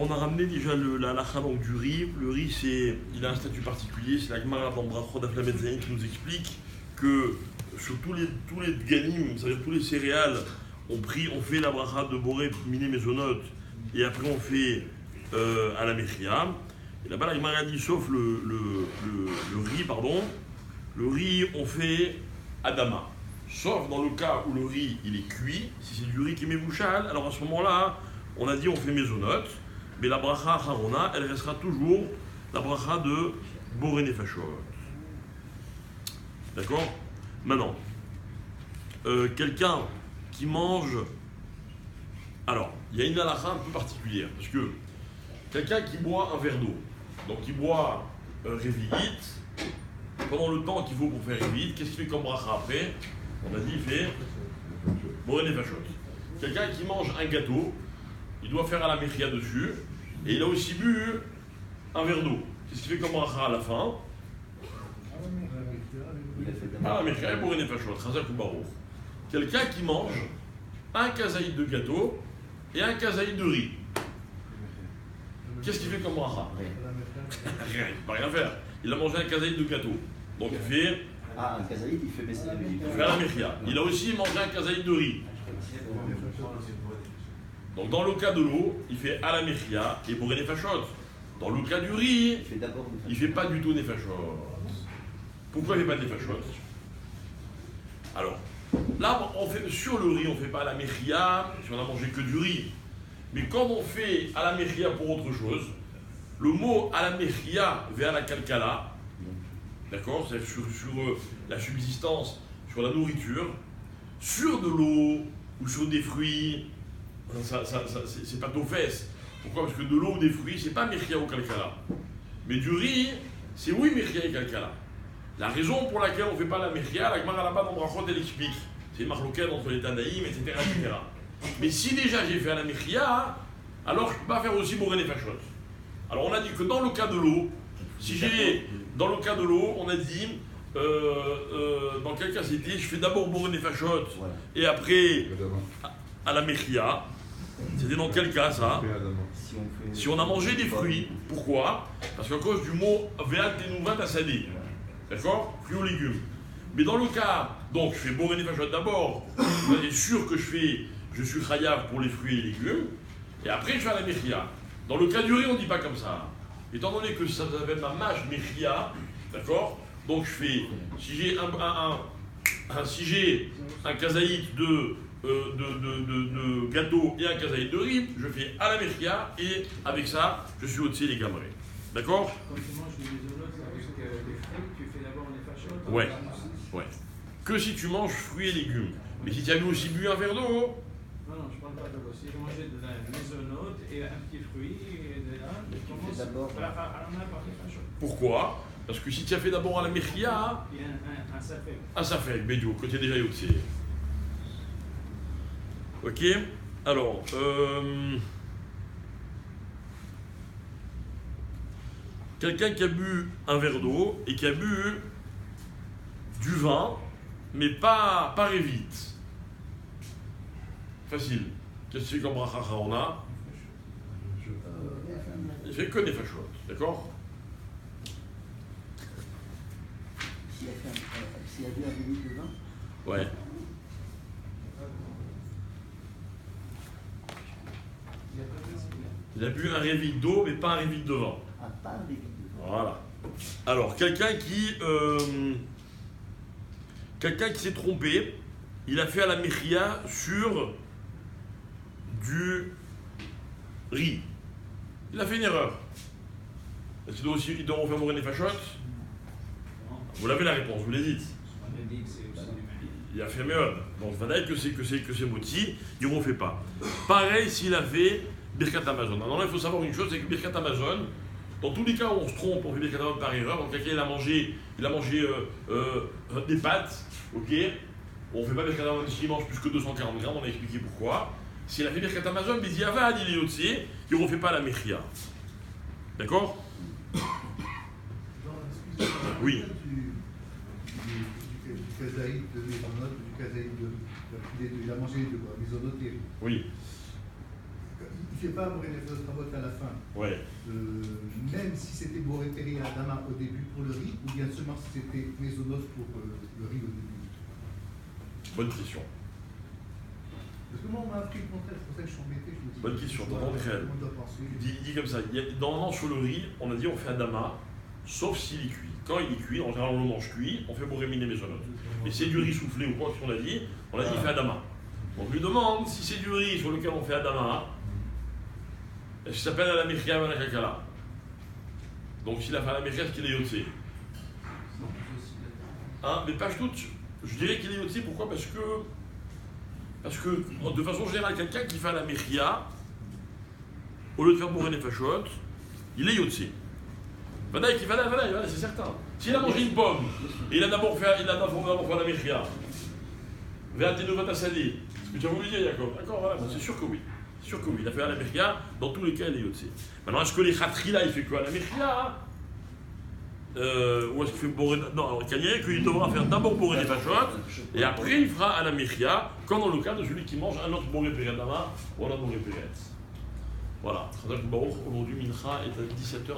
on a ramené déjà la halakha donc du riz. Le riz, il a un statut particulier. C'est la Gemara dans Brachot d'Afla Metzaïn qui nous explique que sur tous les dganim, c'est-à-dire tous les céréales, on fait la bracha de Boré, Miné, Mezonot, et après on fait à la Mechia. Et là-bas, la Gemara dit, sauf le riz, pardon, le riz, on fait Adama. Sauf dans le cas où le riz, il est cuit, si c'est du riz qui est mébouchal, alors à ce moment-là, on a dit on fait Mezonot, mais la bracha Harona, elle restera toujours la bracha de Boré Nefashot. D'accord? Maintenant, quelqu'un qui mange. Alors, il y a une halakha un peu particulière, parce que quelqu'un qui boit un verre d'eau, donc il boit Révi'it, pendant le temps qu'il faut pour faire Révi'it, qu'est-ce qu'il fait comme bracha après? On a dit il fait Boré Nefashot. Quelqu'un qui mange un gâteau, il doit faire à la mechia dessus, et il a aussi bu un verre d'eau. Qu'est-ce qu'il fait comme bracha à la fin? Ah, mais frère, Boré Nefashot, Chazak ou Baruch. Quelqu'un qui mange un kazaïd de gâteau et un kazaïd de riz. Qu'est-ce qu'il fait comme bracha? Rien, il ne peut rien faire. Il a mangé un kazaïd de gâteau. Donc il fait. Ah, un kazaïd, il fait baisser la musique. Il fait la mechia. Il a aussi mangé un kazaïd de riz. Donc dans le cas de l'eau, il fait à la mechia et Boré Nefashot. Dans le cas du riz, il ne fait pas du tout Nefashot. Pourquoi il ne fait pas de Nefashot? Alors, là, sur le riz, on ne fait pas à la mechia si on a mangé que du riz. Mais quand on fait à la mechia pour autre chose, le mot à la mechia vers la kalkala, d'accord, c'est sur la subsistance, sur la nourriture, sur de l'eau ou sur des fruits, c'est pas d'office. Pourquoi? Parce que de l'eau ou des fruits, c'est pas mechia ou kalkala. Mais du riz, c'est oui mechia et kalkala. La raison pour laquelle on ne fait pas la mechia, la Gemara là-bas dans Brachot, elle explique. C'est une marloquette entre les Tanaïm, etc., etc. Mais si déjà j'ai fait à la mechia, alors je ne peux pas faire aussi Boré Nefashot. Alors on a dit que dans le cas de l'eau, dans le cas de l'eau, on a dit, dans quel cas c'était, je fais d'abord Boré Nefashot, et après à la mechia. C'était dans quel cas ça? Si on a mangé des fruits. Pourquoi? Parce qu'à cause du mot Ve'al Tenouvat Asadé. D'accord? Fruits ou légumes. Mais dans le cas, donc je fais Boré Nefashot d'abord, vous êtes sûr que je suis chayav pour les fruits et légumes, et après je fais à la mechia. Dans le cas du riz, on ne dit pas comme ça. Étant donné que ça s'appelle ma mâche mechia, d'accord? Donc je fais, si j'ai un kazaït de gâteau et un kazaït de riz, je fais à la mechia, et avec ça, je suis au-dessus des gamarés. D'accord? Quand tu manges des mésonotes avec des fruits, tu fais d'abord les fachos. Ouais. Que si tu manges fruits et légumes. Mais si tu avais aussi bu un verre d'eau. Non, je parle pas d'abord. Si je mangeais de la mésonote et un petit fruit, et de là, je commence d'abord par les fachos. Pourquoi? Parce que si tu as fait d'abord à la mechia. Il y a un safek. Un safek, Bédio, côté déjà yotse. Ok? Alors, quelqu'un qui a bu un verre d'eau et qui a bu du vin, mais pas Révit. Facile. Qu'est-ce que c'est comme bracha Harona? Il fait que des fachot, d'accord? S'il a bu un demi de vin? Ouais. Il a bu un Révit d'eau, mais pas un Révit de vin. Ah, pas un demi de vin. Voilà. Alors, quelqu'un qui s'est trompé, il a fait à la mechia sur du riz. Il a fait une erreur. Est-ce qu'il doit refaire Boré Nefashot? Vous l'avez la réponse, vous l'avez dit. Il a fait meod. Donc, Vadaï que c'est moti, il ne refait pas. Pareil s'il a fait Birkat Amazon. Alors là, il faut savoir une chose, c'est que Birkat Amazon, dans tous les cas où on se trompe, on fait Birkat Amazon par erreur. Donc quelqu'un il a mangé des pâtes, ok. On ne fait pas Birkat Amazon s'il mange plus que 240 grammes, on a expliqué pourquoi. S'il a fait Birkat Amazon, mais il y avait un il ne refait pas la mechia. D'accord? Oui. Du kazaïd de mésonote, du kazaïd il a mangé de mésonote et oui. Il fait pas Boré Nefashot Rabot à la fin, Ouais. même si c'était Boré Peri à Adama au début pour le riz, ou bien seulement si c'était Mezonot pour le riz au début? Bonne question. Parce que moi, on m'a appris le contraire, c'est pour ça que je suis embêté. Je me dis, Bonne question, comment on doit penser. Il dit comme ça, normalement sur le riz, on a dit on fait Adama, sauf s'il est cuit. Quand il est cuit, en général on le mange cuit, on fait Boréminé Mezonot. Mais c'est du riz soufflé ou quoi qu'on a dit, on a dit il fait Adama. Donc je lui demande si c'est du riz sur lequel on fait Adama, est-ce qu'il s'appelle Alamechia ou Alakakala? Donc s'il a fait Alamechia, est-ce qu'il est Yotse? Hein, mais pas je doute, je dirais qu'il est Yotse, pourquoi? Parce que de façon générale, quelqu'un qui fait Alamechia, au lieu de faire Boré Nefashot, il est Yotse. Voilà, c'est certain. S'il a mangé une pomme, et il a d'abord fait Alamechia, est-ce que tu as voulu dire, Jacob? D'accord, voilà, c'est sûr que oui. C'est sûr que oui. Il a fait Alamechia, dans tous les cas, il est Yotse. Maintenant, est-ce que les Khatrila, il fait que Alamechia? Ou est-ce qu'il fait Boré? Non, alors il dirait qu'il devra faire d'abord Boré Nefashot, et après il fera Alamechia, comme dans le cas de celui qui mange un autre Boré Peredama ou un autre Boré Peret. Voilà. Aujourd'hui, Mincha est à 17h.